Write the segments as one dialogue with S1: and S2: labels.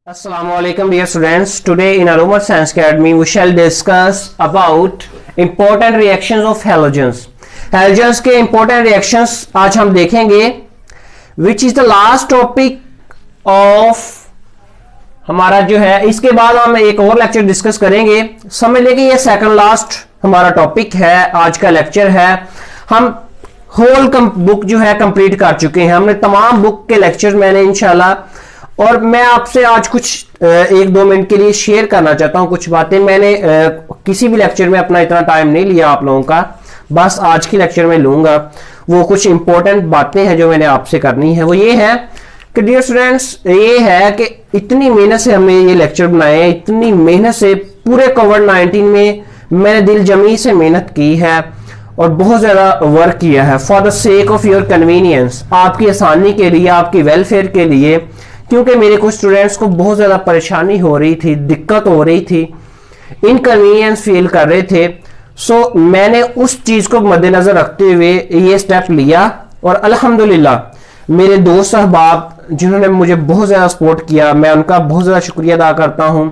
S1: Assalamualaikum dear students. Today in Aroma Science Academy we shall discuss about important reactions of halogens. Halogens के important reactions आज हम देखेंगे, which is the last topic of हमारा जो है। इसके बाद हम एक और लेक्चर डिस्कस करेंगे। समझ लेंगे ये सेकंड लास्ट हमारा टॉपिक है, आज का लेक्चर है। हम होल बुक जो है कंप्लीट कर चुके हैं, हमने तमाम बुक के लेक्चर मैंने इंशाल्लाह, और मैं आपसे आज कुछ एक दो मिनट के लिए शेयर करना चाहता हूं कुछ बातें। मैंने किसी भी लेक्चर में अपना इतना टाइम नहीं लिया आप लोगों का, बस आज की लेक्चर में लूंगा। वो कुछ इंपॉर्टेंट बातें हैं जो मैंने आपसे करनी है। वो ये है कि डियर स्टूडेंट्स, ये है कि इतनी मेहनत से हमने ये लेक्चर बनाए हैं, इतनी मेहनत से पूरे कोविड-19 में मैंने दिल जमी से मेहनत की है और बहुत ज्यादा वर्क किया है for the sake of your convenience, आपकी आसानी के लिए, आपकी वेलफेयर के लिए, क्योंकि मेरे कुछ स्टूडेंट्स को बहुत ज्यादा परेशानी हो रही थी, दिक्कत हो रही थी, इनकन्वीनियंस फील कर रहे थे। सो मैंने उस चीज को मद्देनजर रखते हुए ये स्टेप लिया और अल्हम्दुलिल्लाह मेरे दोस्त अहबाब जिन्होंने मुझे बहुत ज्यादा सपोर्ट किया, मैं उनका बहुत ज्यादा शुक्रिया अदा करता हूं।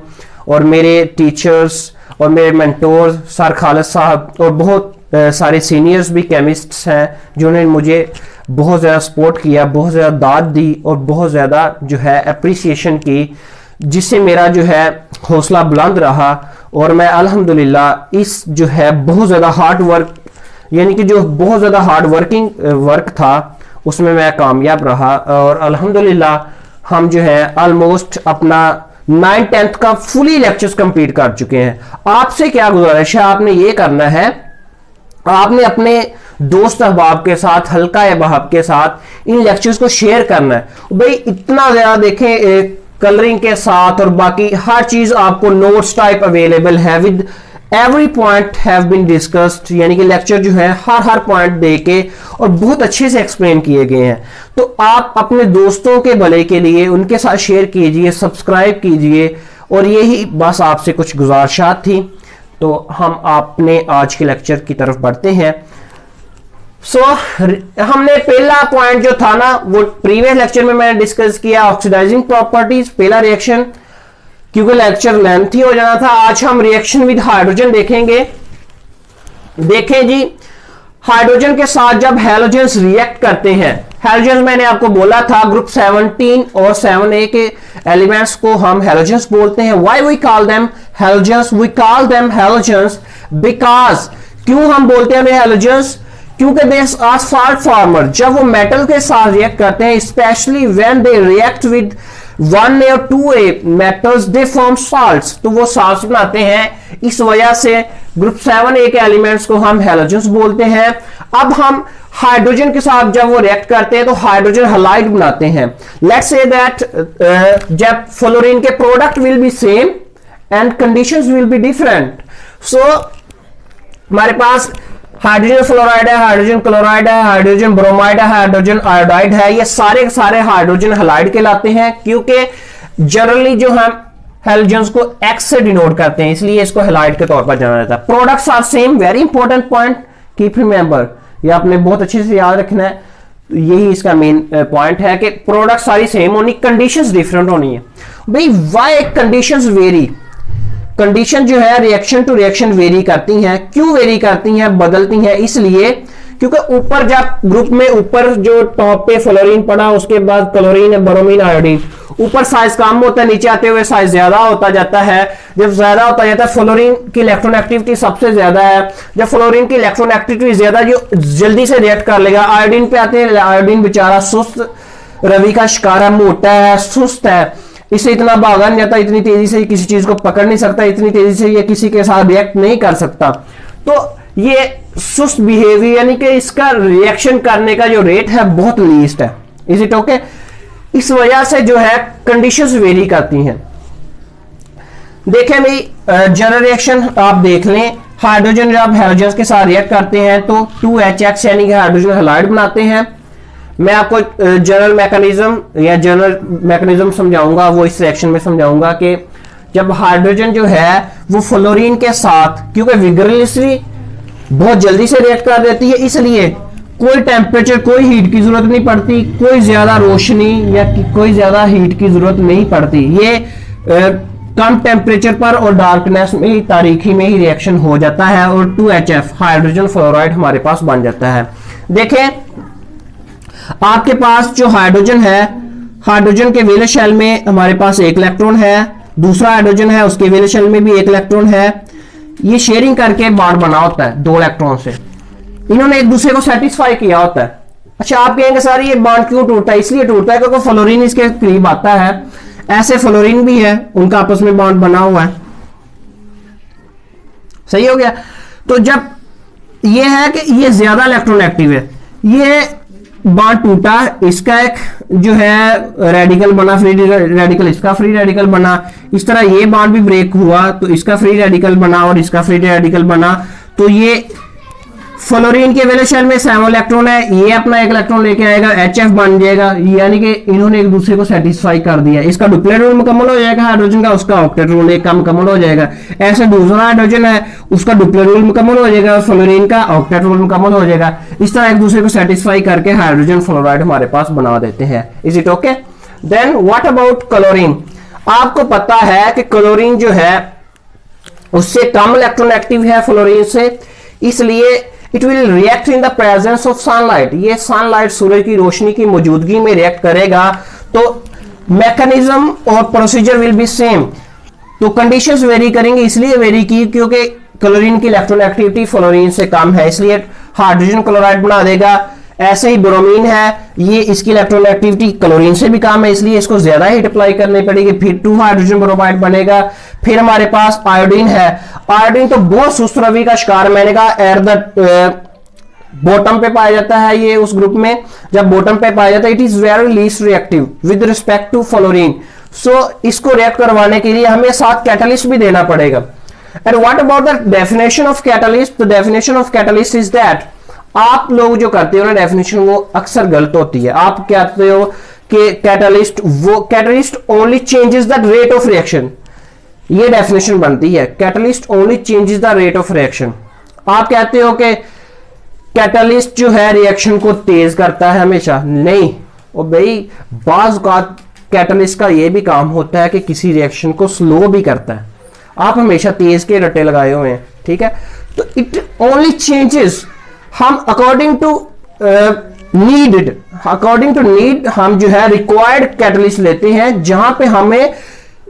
S1: और मेरे टीचर्स और मेरे मेंटोर सर खालिद साहब और बहुत सारे सीनियर्स भी केमिस्ट्स हैं जिन्होंने मुझे बहुत ज़्यादा सपोर्ट किया, बहुत ज़्यादा दाद दी और बहुत ज़्यादा जो है अप्रिसिएशन की, जिससे मेरा जो है हौसला बुलंद रहा। और मैं अल्हम्दुलिल्लाह इस जो है बहुत ज़्यादा हार्ड वर्क, यानी कि जो बहुत ज़्यादा हार्ड वर्किंग वर्क था, उसमें मैं कामयाब रहा। और अल्हम्दुलिल्लाह हम जो है ऑलमोस्ट अपना 9th-10th का फुली लेक्चर्स कंप्लीट कर चुके हैं। आपसे क्या गुजारिश है, आपने ये करना है, आपने अपने दोस्त अहबाब के साथ, हल्का अहबाब के साथ इन लेक्चर्स को शेयर करना है। भाई इतना ज्यादा देखें, कलरिंग के साथ और बाकी हर चीज आपको नोट्स टाइप अवेलेबल है, with every point have been discussed, यानी कि लेक्चर जो है हर पॉइंट देके और बहुत अच्छे से एक्सप्लेन किए गए हैं। तो आप अपने दोस्तों के भले के लिए उनके साथ शेयर कीजिए, सब्सक्राइब कीजिए, और यही बस आपसे कुछ गुजारिशात थी। तो हम अपने आज के लेक्चर की तरफ बढ़ते हैं। हमने पहला पॉइंट जो था ना, वो प्रीवियस लेक्चर में मैंने डिस्कस किया, ऑक्सीडाइजिंग प्रॉपर्टीज, पहला रिएक्शन, क्योंकि लेक्चर लेंथी हो जाना था। आज हम रिएक्शन विद हाइड्रोजन देखेंगे। देखें जी, हाइड्रोजन के साथ जब हैलोजेंस रिएक्ट करते हैं, हैलोजेंस मैंने आपको बोला था ग्रुप 17 और 7A के एलिमेंट्स को हम हैलोजेंस बोलते हैं। Why we call them halogens? We call them halogens because, क्यों हम बोलते हैं हैलोजेंस? क्योंकि दे आर सॉल्ट फॉर्मर। जब वो मेटल के साथ रिएक्ट करते हैं, specially when they react with 1A और 2A metals, they form salts, तो वो साल्ट्स बनाते हैं। इस वजह से ग्रुप 7A के एलिमेंट्स को हम हैलोजेंस बोलते हैं। अब हम हाइड्रोजन के साथ जब वो रिएक्ट करते हैं तो हाइड्रोजन हैलाइड बनाते हैं। लेट्स से दैट जब फ्लोरीन के product will be same and conditions will be different. So हमारे पास हाइड्रोजन फ्लोराइड है, हाइड्रोजन क्लोराइड है, हाइड्रोजन ब्रोमाइड है, हाइड्रोजन आयोडाइड है। ये सारे के सारे हाइड्रोजन हैलाइड कहलाते हैं, क्योंकि जनरली जो हम हैलोजेंस को X से डिनोट करते हैं, इसलिए इसको हैलाइड के तौर पर जाना जाता है। Products are same, very important point, keep remember, ये आपने बहुत अच्छे से याद रखना है। यही इसका मेन पॉइंट है कि प्रोडक्ट सारी सेम होनी, कंडीशंस डिफरेंट होनी है। भाई व्हाई कंडीशंस वेरी? कंडीशन जो है रिएक्शन टू रिएक्शन वेरी करती हैं। क्यों वेरी करती हैं, बदलती हैं? इसलिए क्योंकि ऊपर जब ग्रुप में ऊपर जो टॉप पे फ्लोरीन पड़ा, उसके बाद क्लोरीन, ब्रोमीन, आयोडीन, ऊपर साइज कम होता है, नीचे आते हुए साइज ज्यादा होता जाता है। जब ज्यादा होता जाता है, फ्लोरीन की इलेक्ट्रॉन एक्टिविटी सबसे ज्यादा है। जब फ्लोरीन की इलेक्ट्रॉन एक्टिविटी ज्यादा, जो जल्दी से रिएक्ट कर लेगा। आयोडीन पे आते हैं, आयोडीन बेचारा सुस्त रवि का शिकार है, मोटा है, सुस्त है, इससे इतना भागा नहीं जाता, इतनी तेजी से किसी चीज को पकड़ नहीं सकता, इतनी तेजी से ये किसी के साथ रिएक्ट नहीं कर सकता। तो ये सुस्त बिहेवियर, यानी कि इसका रिएक्शन करने का जो रेट है बहुत लीस्ट है। Is it okay? इस वजह से जो है कंडीशंस वेरी करती हैं। देखें भाई, जनरल रिएक्शन आप देख लें, हाइड्रोजन जब हैलोजेंस के साथ रिएक्ट करते हैं तो 2HX यानी कि हाइड्रोजन हैलाइड बनाते हैं। मैं आपको जनरल मैकेनिज्म या जनरल मैकेनिज्म समझाऊंगा, वो इस रिएक्शन में समझाऊंगा कि जब हाइड्रोजन जो है वो फ्लोरीन के साथ, क्योंकि विग्रसली बहुत जल्दी से रिएक्ट कर देती है, इसलिए कोई टेम्परेचर, कोई हीट की जरूरत नहीं पड़ती, कोई ज्यादा रोशनी या कोई ज्यादा हीट की जरूरत नहीं पड़ती। ये कम टेम्परेचर पर और डार्कनेस में ही, तारीकी में ही रिएक्शन हो जाता है और 2HF हाइड्रोजन फ्लोराइड हमारे पास बन जाता है। देखें आपके पास जो हाइड्रोजन है, हाइड्रोजन के वैलेंस शेल में हमारे पास एक इलेक्ट्रॉन है, दूसरा हाइड्रोजन है उसके वैलेंस शेल में भी एक इलेक्ट्रॉन है। ये शेयरिंग करके बॉन्ड बना होता है दो इलेक्ट्रॉन से, इन्होंने एक दूसरे को सेटिस्फाई किया होता है। अच्छा आप कहेंगे सर ये बॉन्ड क्यों टूटता है? इसलिए टूटता है क्योंकि फ्लोरीन इसके करीब आता है, ऐसे फ्लोरीन भी है, उनका आपस में बॉन्ड बना हुआ है। सही हो गया। तो जब ये है कि ये ज्यादा इलेक्ट्रॉन एक्टिव है, ये बॉन्ड टूटा, इसका एक जो है रेडिकल बना, फ्री रेडिकल, इसका फ्री रेडिकल बना, इस तरह ये बॉन्ड भी ब्रेक हुआ तो इसका फ्री रेडिकल बना और इसका फ्री रेडिकल बना। तो ये फ्लोरीन के वैलेंस शेल में 7 इलेक्ट्रॉन है, ये अपना एक इलेक्ट्रॉन लेके आएगा, HF बन जाएगा, यानी कि इन्होंने एक दूसरे को सेटिस्फाई कर दिया। इसका डुप्लेट रूल मुकम्मल हो जाएगा हाइड्रोजन का, उसका ऑक्टेट रूल एक का मुकम्मल हो जाएगा। ऐसे दूसरा हाइड्रोजन है उसका डुप्लेट रूल मुकम्मल हो जाएगा, फ्लोरीन का ऑक्टेट रूल मुकम्मल हो जाएगा। इस तरह एक दूसरे को सेटिस्फाई करके हाइड्रोजन फ्लोराइड हमारे पास बना देते हैं। Is it okay? Then what about chlorine? आपको पता है कि क्लोरीन जो है उससे कम इलेक्ट्रॉन एक्टिव है फ्लोरीन से, इसलिए it will react in the presence of sunlight. ये सनलाइट, सूरज की रोशनी की मौजूदगी में रिएक्ट करेगा, तो मैकेनिज्म और प्रोसीजर विल बी सेम। तो कंडीशंस वेरी करेंगे, इसलिए वेरी की क्योंकि क्लोरीन की इलेक्ट्रॉन एक्टिविटी फ्लोरीन से कम है, इसलिए हाइड्रोजन क्लोराइड बना देगा। ऐसे ही ब्रोमीन है, ये इसकी इलेक्ट्रॉन एक्टिविटी क्लोरीन से भी कम है, इसलिए इसको ज्यादा हीट अप्लाई करनी पड़ेगी, फिर 2 हाइड्रोजन ब्रोमाइड बनेगा। फिर हमारे पास आयोडीन है, आयोडीन तो बहुत सुस्त रवि का शिकार, मैंने कहा एट द बॉटम पे पाया जाता है ये उस ग्रुप में। जब बॉटम पे पाया जाता है it is very least reactive with respect to fluorine. So इसको रिएक्ट करवाने के लिए हमें साथ कैटलिस्ट भी देना पड़ेगा। And what about the definition of catalyst? The definition of catalyst is that, आप लोग जो करते हो ना डेफिनेशन, वो अक्सर गलत होती है। आप कहते हो कि कैटलिस्ट, वो catalyst only changes the rate of reaction, ये डेफिनेशन बनती है, catalyst only changes the rate of reaction. आप कहते हो कि कैटलिस्ट जो है रिएक्शन को तेज करता है हमेशा, नहीं। और भाई बाज का कैटलिस्ट का ये भी काम होता है कि किसी रिएक्शन को स्लो भी करता है। आप हमेशा तेज के रट्टे लगाए हुए हैं, ठीक है। तो इट ओनली चेंजेस, हम according to need, according to need हम जो है रिक्वायर्ड कैटलिस्ट लेते हैं। जहां पे हमें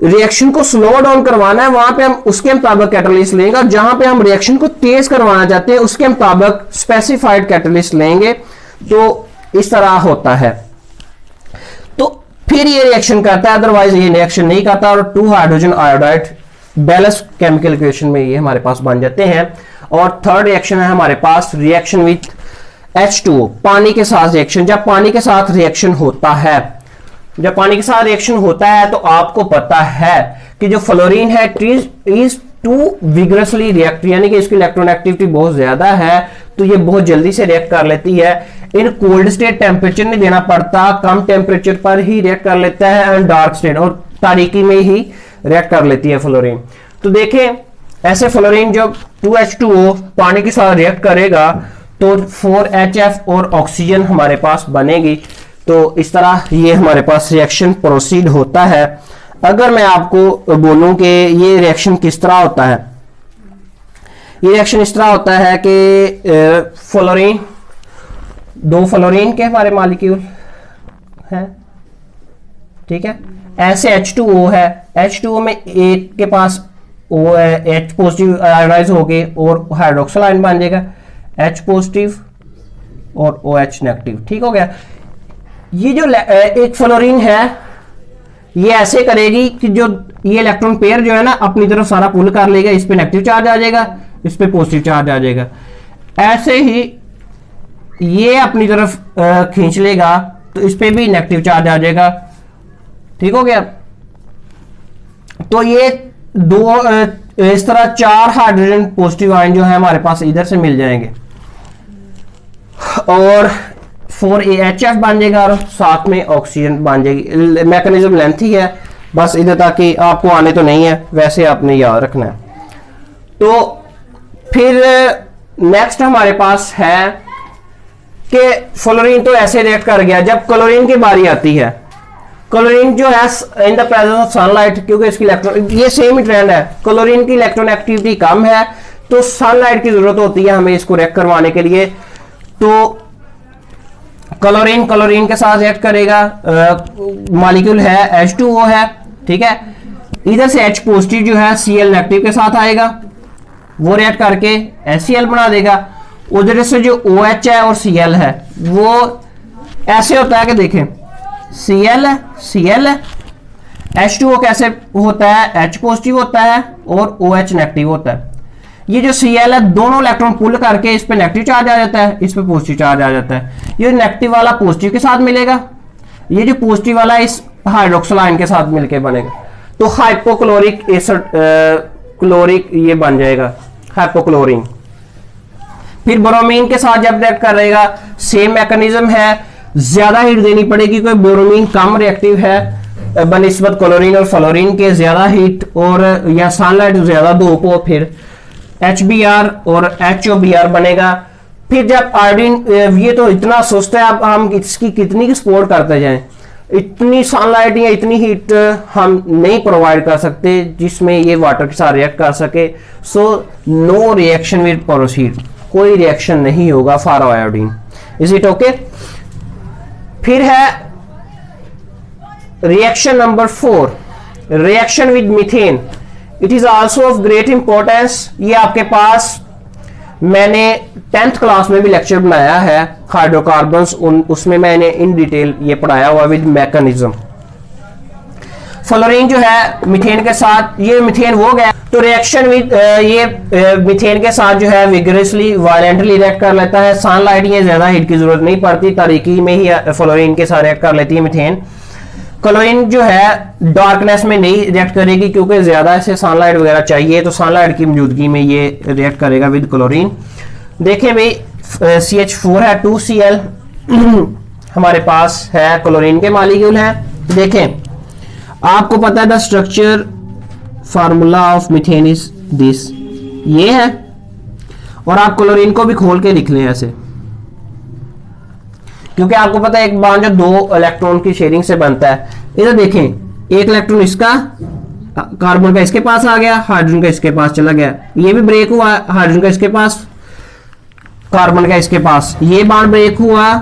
S1: रिएक्शन को स्लो डाउन करवाना है वहां पे हम उसके मुताबिक कैटलिस्ट लेंगे, और जहां पे हम रिएक्शन को तेज करवाना चाहते हैं उसके मुताबिक स्पेसिफाइड कैटलिस्ट लेंगे। तो इस तरह होता है, तो फिर ये रिएक्शन करता है, अदरवाइज ये रिएक्शन नहीं करता। और 2 hydrogen iodide balance chemical equation में ये हमारे पास बन जाते हैं। और थर्ड रिएक्शन है हमारे पास रिएक्शन विथ H2O, पानी के साथ रिएक्शन। जब पानी के साथ रिएक्शन होता है, जब पानी के साथ रिएक्शन होता है तो आपको पता है कि जो फ्लोरीन है इज टू विग्रसली रिएक्ट, यानी कि इसकी इलेक्ट्रॉन एक्टिविटी बहुत ज्यादा है, तो ये बहुत जल्दी से रिएक्ट कर लेती है। इन कोल्ड स्टेट टेम्परेचर नहीं देना पड़ता, कम टेम्परेचर पर ही रिएक्ट कर लेता है, एंड डार्क स्टेट और तारीकी में ही रिएक्ट कर लेती है फ्लोरीन। तो देखें ऐसे फ्लोरीन जब 2H2O पानी के साथ रिएक्ट करेगा तो 4HF और ऑक्सीजन हमारे पास बनेगी। तो इस तरह ये हमारे पास रिएक्शन प्रोसीड होता है। अगर मैं आपको बोलूं कि ये रिएक्शन किस तरह होता है, ये रिएक्शन इस तरह होता है कि फ्लोरीन, 2 फ्लोरीन के हमारे मॉलिक्यूल हैं, ठीक है। ऐसे H2O है, H2O में एक के पास O है, H पॉजिटिव आयोनाइज हो गए और हाइड्रोक्सिल आयन बन जाएगा, H पॉजिटिव और OH नेगेटिव, ठीक हो गया। ये जो एक फ्लोरीन है ये ऐसे करेगी कि जो ये इलेक्ट्रॉन पेयर जो है ना अपनी तरफ सारा पुल कर लेगा, इस पे नेगेटिव चार्ज आ जाएगा, इस पे पॉजिटिव चार्ज आ जाएगा। ऐसे ही ये अपनी तरफ खींच लेगा तो इस पे भी नेगेटिव चार्ज आ जाएगा, ठीक हो गया। तो ये इस तरह 4 हाइड्रोजन पॉजिटिव आयन जो है हमारे पास इधर से मिल जाएंगे और 4HF बन जाएगा और साथ में ऑक्सीजन बन जाएगी। मैकेनिज्म लेंथी है, बस इधर ताकि आपको आने तो नहीं है, वैसे आपने याद रखना है। तो फिर नेक्स्ट हमारे पास है कि फ्लोरीन तो ऐसे रिएक्ट कर गया। जब क्लोरीन की बारी आती है क्लोरीन जो है इन द प्रेजेंस ऑफ सनलाइट, क्योंकि इसकी इलेक्ट्रॉन, ये सेम ही ट्रेंड है, क्लोरीन की इलेक्ट्रॉन एक्टिविटी कम है तो सनलाइट की जरूरत होती है हमें इसको रिएक्ट करवाने के लिए। तो क्लोरीन के साथ रिएक्ट करेगा, मॉलिक्यूल है H2O है, ठीक है। इधर से H पॉजिटिव जो है Cl नेगेटिव के साथ आएगा, वो रिएक्ट करके HCl बना देगा। उधर से जो OH है और Cl है वो ऐसे होता है कि देखें Cl है, H2O कैसे होता है, H पॉजिटिव होता है और OH नेगेटिव होता है। ये जो Cl है दोनों इलेक्ट्रॉन पुल करके इस पे नेगेटिव चार्ज आ जाता है, इस पे पॉजिटिव चार्ज आ जाता है। ये नेगेटिव वाला पॉजिटिव के साथ मिलेगा, ये जो पॉजिटिव वाला इस हाइड्रोक्सिल आयन के साथ मिलकर बनेगा, तो हाइपोक्लोरिक एसिड क्लोरिक ये बन जाएगा हाइपोक्लोरीन। फिर ब्रोमीन के साथ जब रिएक्ट करेगा सेम मैकेनिज्म है, ज्यादा हीट देनी पड़ेगी, कोई ब्रोमीन कम रिएक्टिव है बनिस्बत क्लोरीन और फ्लोरीन के, ज्यादा हीट और या सनलाइट ज्यादा धूप हो, फिर HBr और HOBr बनेगा। फिर जब आयोडीन, ये तो इतना सुस्त है, अब हम इसकी कितनी सपोर्ट करते जाएं, इतनी सनलाइट या इतनी हीट हम नहीं प्रोवाइड कर सकते जिसमें ये वाटर के साथ रिएक्ट कर सके। So no reaction with proceed, कोई रिएक्शन नहीं होगा for iodine. Is it okay? फिर है reaction number 4, reaction with methane. It is also of great importance. ये आपके पास मैंने 10th क्लास में भी लेक्चर बनाया है हाइड्रोकार्बन्स, उसमें मैंने इन डिटेल ये पढ़ाया हुआ विद मैकेनिज्म। फ्लोरीन जो है मीथेन के साथ, ये मीथेन हो गया तो रिएक्शन विद ये मीथेन के साथ जो है विगरसली वायलेंटली रिएक्ट कर लेता है। सनलाइट ये ज्यादा हीट की जरूरत नहीं पड़ती, तारीकी में ही फ्लोरीन के साथ रिएक्ट कर लेती है मीथेन। क्लोरीन जो है डार्कनेस में नहीं रिएक्ट करेगी क्योंकि ज्यादा ऐसे सनलाइट वगैरह चाहिए, तो सनलाइट की मौजूदगी में ये रिएक्ट करेगा विद क्लोरीन। देखें भाई CH4 है 2Cl हमारे पास है, क्लोरीन के मॉलिक्यूल है। देखें आपको पता है the structure formula of methane is this, ये है, और आप क्लोरीन को भी खोल के लिख लें ऐसे, क्योंकि आपको पता है एक बॉन्ड जो 2 इलेक्ट्रॉन की शेयरिंग से बनता है। इधर देखें एक इलेक्ट्रॉन इसका, कार्बन का इसके पास आ गया, हाइड्रोजन का इसके पास चला गया, ये भी ब्रेक हुआ, हाइड्रोजन का इसके पास, कार्बन का इसके पास, ये बॉन्ड ब्रेक हुआ,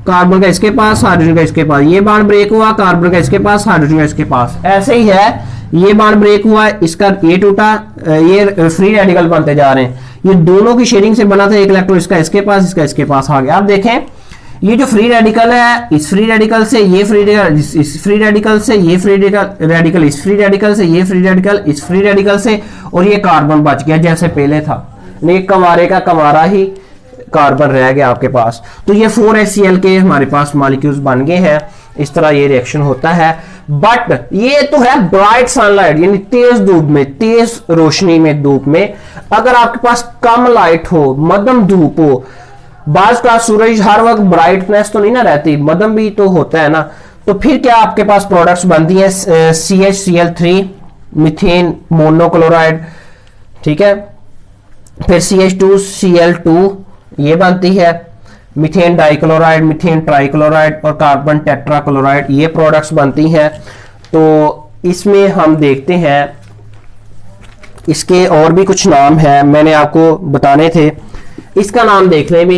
S1: कार्बन का इसके पास, हाइड्रोजन का इसके पास, ये बॉन्ड ब्रेक हुआ, कार्बन का इसके पास, हाइड्रोजन का इसके पास। ऐसे ही है, ये बॉन्ड ब्रेक हुआ, इसका ये टूटा, ये फ्री रेडिकल बनते जा रहे हैं। ये दोनों की शेयरिंग से बना था, एक इलेक्ट्रॉन इसका इसके पास, इसका इसके पास आ गया। आप देखें ये जो फ्री रेडिकल है, इस फ्री रेडिकल से ये फ्री रेडिकल, इस फ्री रेडिकल से ये फ्री रेडिकल, इस फ्री रेडिकल से ये फ्री रेडिकल, इस फ्री रेडिकल से, और ये कार्बन बच गया जैसे पहले था, नहीं कमारे का कमारा ही कार्बन रह गया आपके पास। तो ये 4HCl के हमारे पास मॉलिक्यूल्स बन गए हैं। इस तरह ये रिएक्शन होता है। बट ये तो है ब्राइट सनलाइट, यानी तेज धूप में, तेज रोशनी में, धूप में। अगर आपके पास कम लाइट हो, मध्यम धूप हो, बाज का सूरज हर वक्त ब्राइटनेस तो नहीं ना रहती, मध्यम भी तो होता है ना, तो फिर क्या आपके पास प्रोडक्ट्स बनती हैं CHCl3 मीथेन मोनोक्लोराइड, ठीक है। फिर CH2Cl2 ये बनती है, मीथेन डाइक्लोराइड, मीथेन ट्राइक्लोराइड और कार्बन टेट्राक्लोराइड, ये प्रोडक्ट्स बनती हैं। तो इसमें हम देखते हैं, इसके और भी कुछ नाम है मैंने आपको बताने थे, इसका नाम देख लें भी,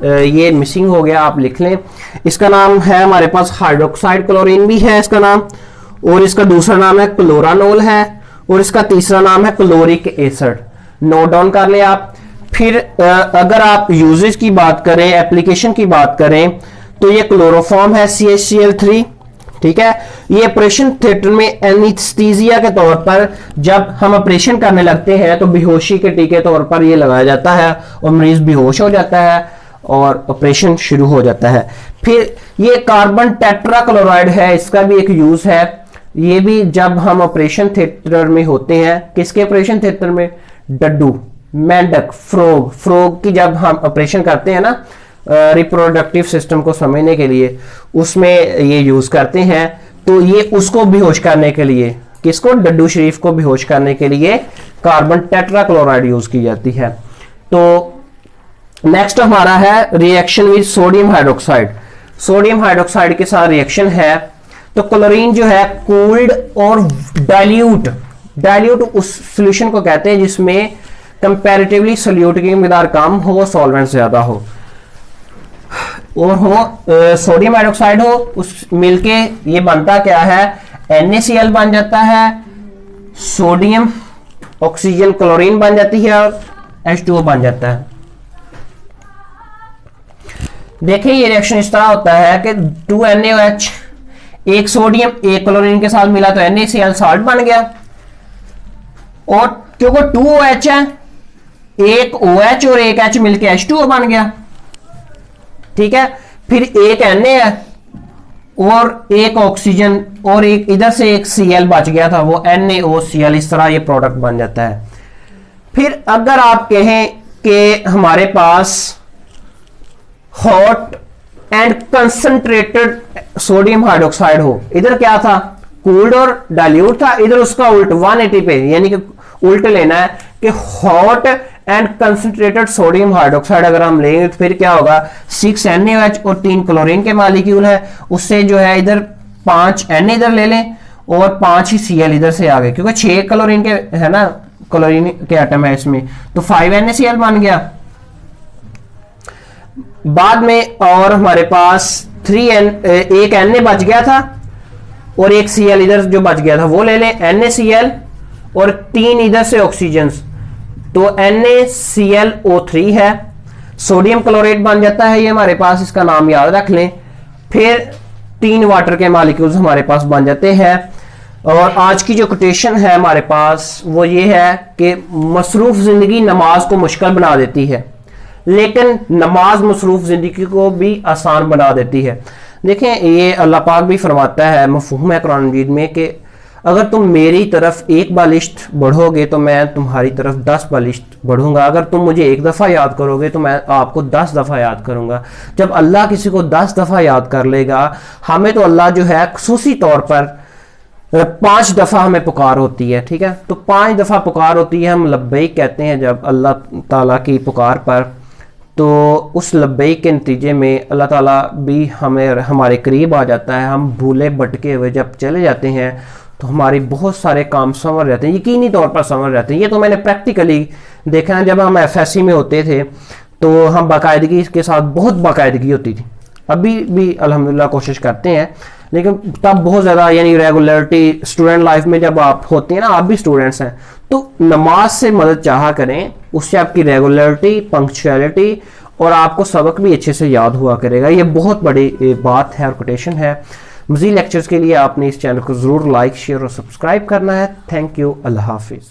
S1: ये मिसिंग हो गया, आप लिख लें। इसका नाम है हमारे पास हाइड्रोक्साइड क्लोरीन भी है इसका नाम, और इसका दूसरा नाम है क्लोरानोल है, और इसका तीसरा नाम है क्लोरिक एसिड। नोट डाउन कर ले आप। फिर अगर आप यूजेज की बात करें, एप्लीकेशन की बात करें, तो ये क्लोरोफॉर्म है CHCl3, ठीक है। ये ऑपरेशन थिएटर में एनेस्थीसिया के तौर पर जब हम ऑपरेशन करने लगते हैं तो बेहोशी के टीके तौर पर ये लगाया जाता है और मरीज बेहोश हो जाता है और ऑपरेशन शुरू हो जाता है। फिर ये कार्बन टेट्राक्लोराइड है, इसका भी एक यूज है। ये भी जब हम ऑपरेशन थिएटर में होते हैं, किसके ऑपरेशन थिएटर में, डड्डू, मेंढक, फ्रॉग की जब हम ऑपरेशन करते हैं ना रिप्रोडक्टिव सिस्टम को समझने के लिए, उसमें ये यूज करते हैं। तो ये उसको बेहोश करने के लिए, किसको, डड्डू शरीफ को बेहोश करने के लिए कार्बन टेट्राक्लोराइड यूज की जाती है। तो नेक्स्ट हमारा है reaction with sodium hydroxide. Sodium hydroxide के साथ रिएक्शन है, तो क्लोरीन जो है कूल्ड और डाइल्यूट उस सॉल्यूशन को कहते हैं जिसमें कंपैरेटिवली सोल्यूट की मिकदार कम हो, सॉल्वेंट ज्यादा हो और हो सोडियम हाइड्रोक्साइड हो, उस मिलके ये बनता क्या है, NaCl बन जाता है, सोडियम ऑक्सीजन क्लोरीन बन जाती है और H2O बन जाता है। देखिए ये रिएक्शन इस तरह होता है कि 2NaOH, एक सोडियम एक क्लोरीन के साथ मिला तो NaCl साल्ट बन गया, और क्योंकि 2OH है, एक OH और एक H मिलके H2O बन गया, ठीक है। फिर एक Na है और एक ऑक्सीजन और एक इधर से एक Cl बच गया था, वो NaOCl, इस तरह ये प्रोडक्ट बन जाता है। फिर अगर आप कहें कि हमारे पास hot and concentrated sodium hydroxide हो, इधर क्या था, कूल्ड और डाइल्यूट था, इधर उसका उल्ट 180 पे, यानी कि उल्ट लेना है कि hot and concentrated sodium hydroxide अगर हम लेंगे तो फिर क्या होगा, 6 NaOH और 3 क्लोरीन के मॉलिक्यूल है, उससे जो है इधर 5 Na इधर ले लें और 5 ही Cl इधर से आ गए, क्योंकि 6 क्लोरीन के है ना, क्लोरीन के एटम है इसमें, तो 5 NaCl बन गया। बाद में और हमारे पास एक Na बच गया था और एक Cl इधर जो बच गया था वो ले लें, NaCl और 3 इधर से ऑक्सीजन, तो NaClO3 है, सोडियम क्लोराइड बन जाता है ये हमारे पास, इसका नाम याद रख लें। फिर 3 वाटर के मॉलिक्यूल्स हमारे पास बन जाते हैं। और आज की जो कोटेशन है हमारे पास वो ये है कि मसरूफ जिंदगी नमाज को मुश्किल बना देती है, लेकिन नमाज मसरूफ जिंदगी को भी आसान बना देती है। देखें ये अल्लाह पाक भी फरमाता है, मफ़हूम है कुरान मजीद में कि अगर तुम मेरी तरफ एक बालिश्त बढ़ोगे तो मैं तुम्हारी तरफ 10 बालिश्त बढ़ूंगा, अगर तुम मुझे एक दफ़ा याद करोगे तो मैं आपको 10 दफ़ा याद करूंगा। जब अल्लाह किसी को 10 दफ़ा याद कर लेगा, हमें तो अल्लाह जो है खुसूसी तौर पर 5 दफ़ा हमें पुकार होती है, ठीक है, तो 5 दफ़ा पुकार होती है, हम लब्बैक कहते हैं जब अल्लाह ताला की पुकार पर, तो उस लब्बैक के नतीजे में अल्लाह ताला भी हमें हमारे करीब आ जाता है। हम भूले भटके हुए जब चले जाते हैं तो हमारे बहुत सारे काम संवर जाते हैं, यकीनी तौर पर संवर जाते हैं। ये तो मैंने प्रैक्टिकली देखा है, जब हम FSC में होते थे तो हम बाकायदगी के साथ, बहुत बाकायदगी होती थी, अभी भी अल्हम्दुलिल्लाह कोशिश करते हैं, लेकिन तब बहुत ज़्यादा यानी रेगुलरिटी स्टूडेंट लाइफ में जब आप होते हैं ना, आप भी स्टूडेंट्स हैं, तो नमाज से मदद चाहा करें, उससे आपकी रेगुलरिटी, पंक्चुअलिटी और आपको सबक भी अच्छे से याद हुआ करेगा। ये बहुत बड़ी बात है और कोटेशन है। मज़ीद लेक्चर्स के लिए आपने इस चैनल को ज़रूर लाइक, शेयर और सब्सक्राइब करना है। थैंक यू, अल्लाह हाफिज़।